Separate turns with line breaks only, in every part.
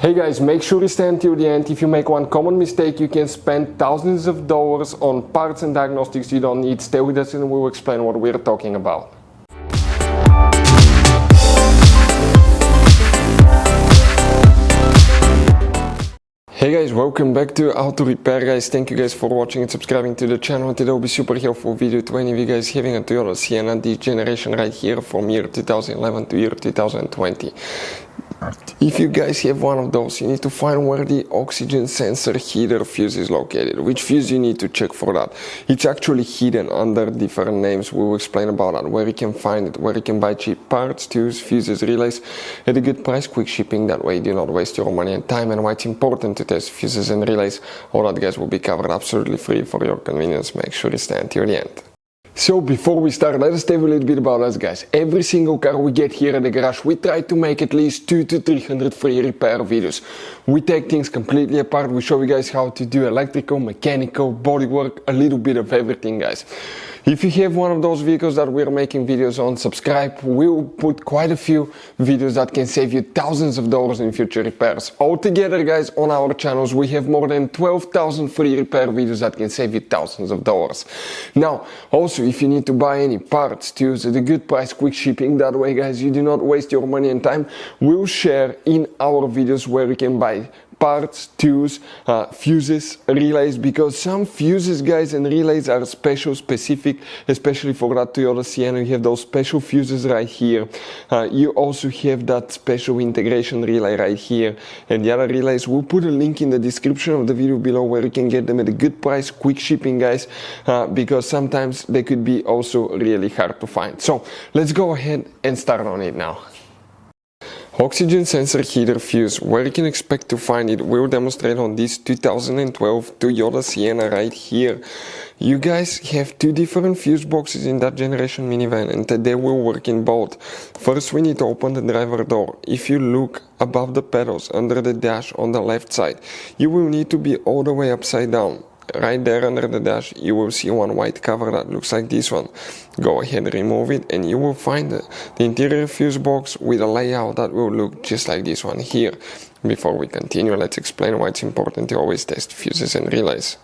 Hey guys, make sure you stay until the end. If you make one common mistake, you can spend thousands of dollars on parts and diagnostics you don't need. Stay with us and we'll explain what we're talking about. Hey guys, welcome back to Auto Repair guys. Thank you guys for watching and subscribing to the channel. Today will be super helpful video to any of you guys having a Toyota Sienna, this generation right here from year 2011 to year 2020. If you guys have one of those, you need to find where the oxygen sensor heater fuse is located. Which fuse you need to check for that. It's actually hidden under different names. We will explain about that, where you can find it, where you can buy cheap parts, tools, fuses, relays at a good price, quick shipping. That way you do not waste your money and time, and why it's important to test fuses and relays. All that guys will be covered absolutely free for your convenience. Make sure you stay until the end. So before we start, let us tell you a little bit about us guys. Every single car we get here at the garage, we try to make at least 200 to 300 free repair videos. We take things completely apart, we show you guys how to do electrical, mechanical, bodywork, a little bit of everything guys. If you have one of those vehicles that we're making videos on, subscribe. We'll put quite a few videos that can save you thousands of dollars in future repairs. Altogether guys, on our channels we have more than 12,000 free repair videos that can save you thousands of dollars. Now, also if you need to buy any parts, tools at a good price, quick shipping, that way guys you do not waste your money and time, we'll share in our videos where you can buy parts, tools, fuses, relays, because some fuses guys and relays are specific, especially for that Toyota Sienna. You have those special fuses right here. You also have that special integration relay right here, and the other relays, we'll put a link in the description of the video below where you can get them at a good price, quick shipping guys, because sometimes they could be also really hard to find. So let's go ahead and start on it now. Oxygen sensor heater fuse, where you can expect to find it, we'll demonstrate on this 2012 Toyota Sienna right here. You guys have two different fuse boxes in that generation minivan, and they will work in both. First we need to open the driver door. If you look above the pedals under the dash on the left side, you will need to be all the way upside down. Right there under the dash you will see one white cover that looks like this one. Go ahead, remove it, and you will find the interior fuse box with a layout that will look just like this one here. Before we continue, let's explain why it's important to always test fuses and relays.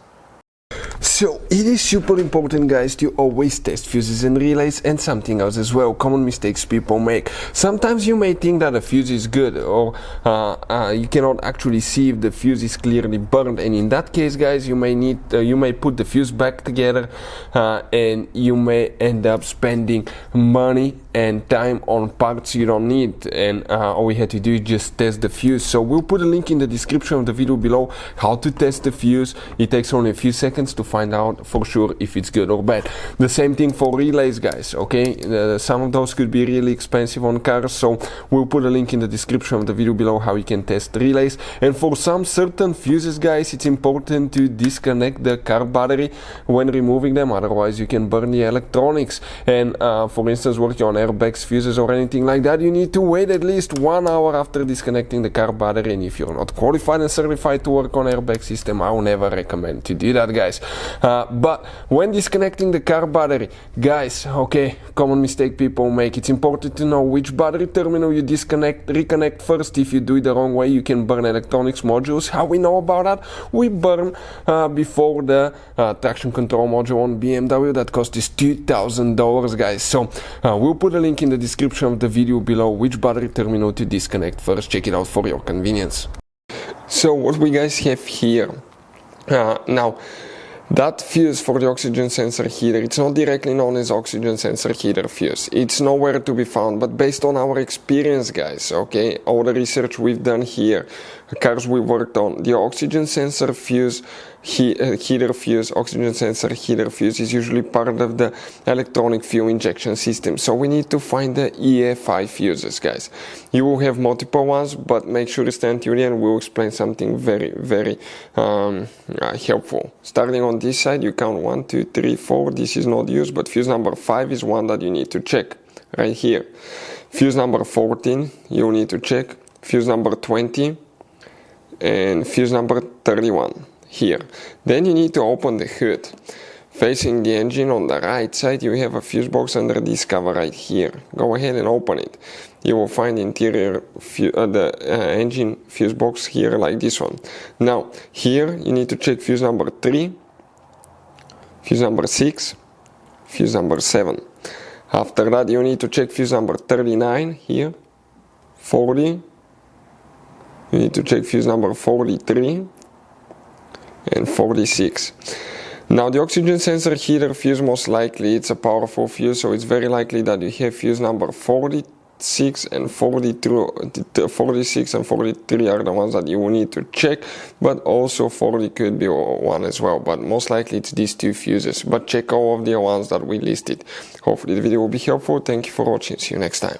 So it is super important guys to always test fuses and relays, and something else as well, common mistakes people make. Sometimes you may think that a fuse is good, or you cannot actually see if the fuse is clearly burned, and in that case guys you may put the fuse back together, and you may end up spending money and time on parts you don't need, and all we had to do is just test the fuse. So we'll put a link in the description of the video below how to test the fuse. It takes only a few seconds to find out for sure if it's good or bad. The same thing for relays guys, okay? Some of those could be really expensive on cars, so we'll put a link in the description of the video below how you can test relays. And for some certain fuses guys, it's important to disconnect the car battery when removing them, otherwise you can burn the electronics. And for instance, working on airbags, fuses or anything like that, you need to wait at least 1 hour after disconnecting the car battery, and if you're not qualified and certified to work on airbag system, I will never recommend to do that guys. But when disconnecting the car battery guys, okay, common mistake people make, it's important to know which battery terminal you reconnect first. If you do it the wrong way, you can burn electronics modules. How we know about that? We burn before the traction control module on BMW that cost us $2,000 guys. So we'll put a link in the description of the video below which battery terminal to disconnect first. Check it out for your convenience. So what we guys have here now, that fuse for the oxygen sensor heater, it's not directly known as oxygen sensor heater fuse. It's nowhere to be found, but based on our experience guys, okay, all the research we've done here, cars we worked on, the oxygen sensor fuse heater fuse, oxygen sensor heater fuse is usually part of the electronic fuel injection system. So we need to find the EFI fuses guys. You will have multiple ones, but make sure to stay until the end. We'll explain something very helpful. Starting on this side, you count 1, 2, 3, 4. This is not used, but fuse number 5 is one that you need to check right here. Fuse number 14 you need to check, fuse number 20, and fuse number 31 here. Then you need to open the hood. Facing the engine on the right side, you have a fuse box under this cover right here. Go ahead and open it. You will find interior engine fuse box here like this one. Now, here you need to check fuse number 3, fuse number 6, fuse number 7. After that, you need to check fuse number 39 here, 40. You need to check fuse number 43 and 46. Now the oxygen sensor heater fuse, most likely it's a powerful fuse, so it's very likely that you have fuse number 46 and 46 and 43 are the ones that you will need to check, but also 40 could be one as well, but most likely it's these two fuses, but check all of the ones that we listed. Hopefully the video will be helpful. Thank you for watching. See you next time.